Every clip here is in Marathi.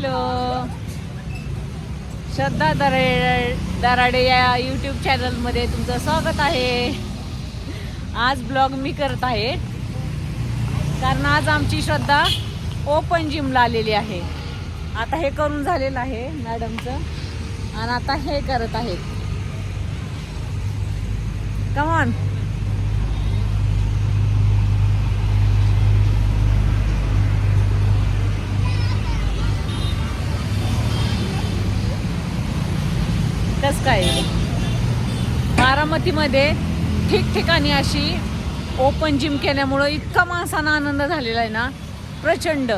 हॅलो, श्रद्धा दराडे या यूट्यूब चॅनलमध्ये तुमचं स्वागत आहे. आज ब्लॉग मी करत आहे कारण आज आमची श्रद्धा ओपन जिमला आलेली आहे. आता हे करून झालेलं आहे मॅडमचं आणि आता हे करत आहेत. Come on. कस काय बारामतीमध्ये ठिकठिकाणी अशी ओपन जिम केल्यामुळं इतका माणसांना आनंद झालेला आहे ना, प्रचंड.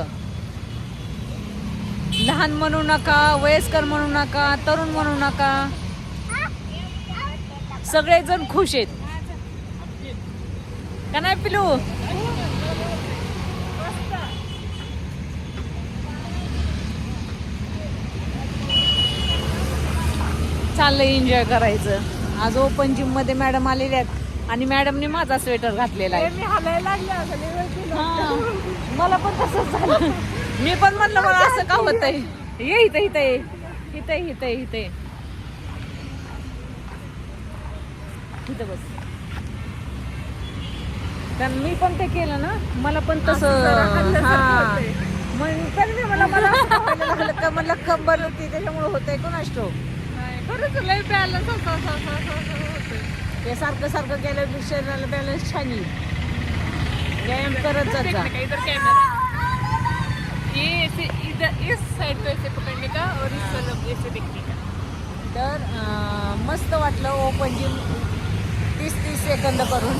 लहान म्हणू नका, वयस्कर म्हणू नका, तरुण म्हणू नका, सगळेजण खुश आहेत का नाही पिलू? चाललंय एन्जॉय करायचं. आज ओपन जिम मध्ये मॅडम आलेल्या आहेत आणि मॅडमने माझा स्वेटर घातलेला आहे. मी हलायला लागले. मला पण तसंच झालं. मी पण म्हणलं मला असं का होतंय. ये इथं इथं ये, इथं इथं इथं इथं बस. कारण मी पण ते केलं ना, मला पण तसं. हा मग मला लागलं का, म्हणलं कंबर होती त्याच्यामुळे होतंय कोणाच ठाऊक. खरंच लय बॅलन्स होतं. ते सारखं सारखं केलं शरीराला बॅलन्स छान येईल. व्यायाम करत जाता. इधर कैमरा, ये ऐसे इधर इस साइड पे ऐसे पकड़ने का और इस तरफ ऐसे देखने का. तर मस्त वाटलं ओपन जिम 30-30 सेकंद करून.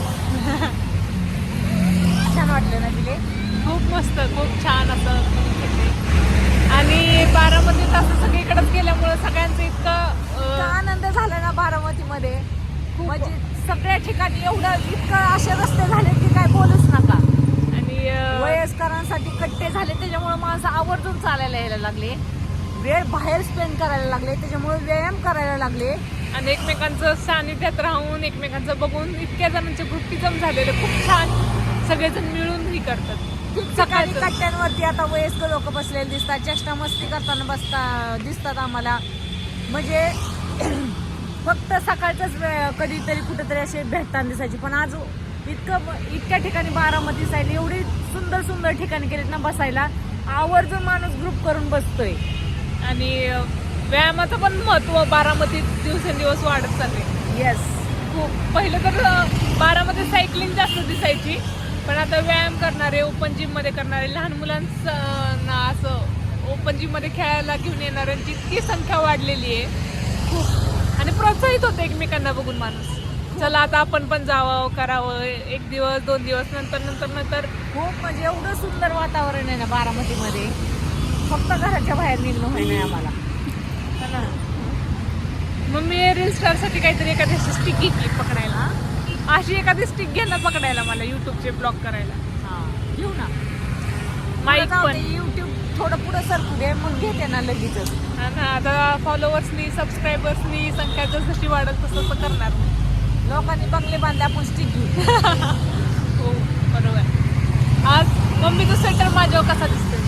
छान वाटलं ना तिले. खूप मस्त, खूप छान असं. आणि बारामतीत असं सगळीकडेच गेल्यामुळं सगळ्यांचं इतकं आनंद झाला ना बारामतीमध्ये. म्हणजे सगळ्या ठिकाणी एवढं इतकं असे रस्ते झाले की काय बोलूच नका. आणि वयस्करांसाठी कट्टे झाले, त्याच्यामुळे माणसं आवर्जून चालायला यायला लागले, वेळ बाहेर स्पेंड करायला लागले, त्याच्यामुळे व्यायाम करायला लागले. आणि एकमेकांचं सानिध्यात राहून एकमेकांचं बघून इतक्या जणांचे ग्रुपिझम झालेले खूप छान. सगळेजण मिळून ही करतात. सकाळी कट्ट्यांवरती आता वयस्कर लोक बसलेले दिसतात, चेष्टा मस्ती करताना दिसतात आम्हाला. म्हणजे फक्त सकाळचाच कधीतरी कुठेतरी असे भेटताना दिसायची. पण आज इतक्या ठिकाणी बारामती साईड एवढी सुंदर सुंदर ठिकाणी केलेत ना बसायला, आवर्जून माणूस ग्रुप करून बसतोय. आणि व्यायामाचं पण महत्व बारामतीत दिवसेंदिवस वाढत चालले. येस, खूप. पहिलं तर बारामतीत सायकलिंग जास्त दिसायची, पण आता व्यायाम करणारे, ओपन जिम मध्ये करणारे, लहान मुलांना असं ओपन जिम मध्ये खेळायला घेऊन येणाऱ्यांची इतकी संख्या वाढलेली आहे खूप. आणि प्रोत्साहित होते एकमेकांना बघून माणूस. चला आता आपण पण जावं, करावं. 1 दिवस 2 दिवस नंतर खूप. म्हणजे एवढं सुंदर वातावरण आहे ना बारामतीमध्ये, फक्त घराच्या बाहेर निघणं होई नाही आम्हाला. मग मी रील स्टार साठी काहीतरी एखादी स्टिक घेतली पकडायला. अशी एखादी स्टिक घ्यायला पकडायला मला युट्यूबचे ब्लॉग करायला. घेऊ ना माईक पण. युट्यूब थोडं पुढं सरकू दे, मग घेते ना लगेचच. आता फॉलोअर्सनी, सबस्क्रायबर्सनी संख्या जशी वाढत तसं करणार. लोकांनी बंगले बांधले, आपण स्टिक घेऊ. हो बरोबर. आज मम्मीचं स्वेटर माझ्यावर कसा दिसतोय.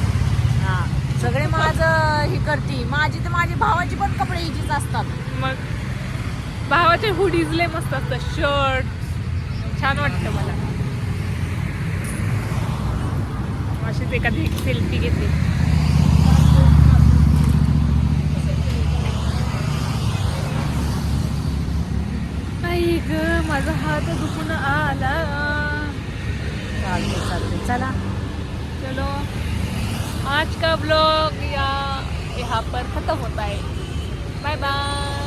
सगळे माझं ही करती. माझी तर माझी भावाची पण कपडे हिचीच असतात. मग भावाचे हुडीज लय मस्त असतात, शर्ट छान वाटतं मला. अशीच एखादी सेल्फी घेते. आई ग, माझा हात दुखून आला. चालते चला. चलो, आज का ब्लॉग यहाँ पर खत्म होता है. Bye bye.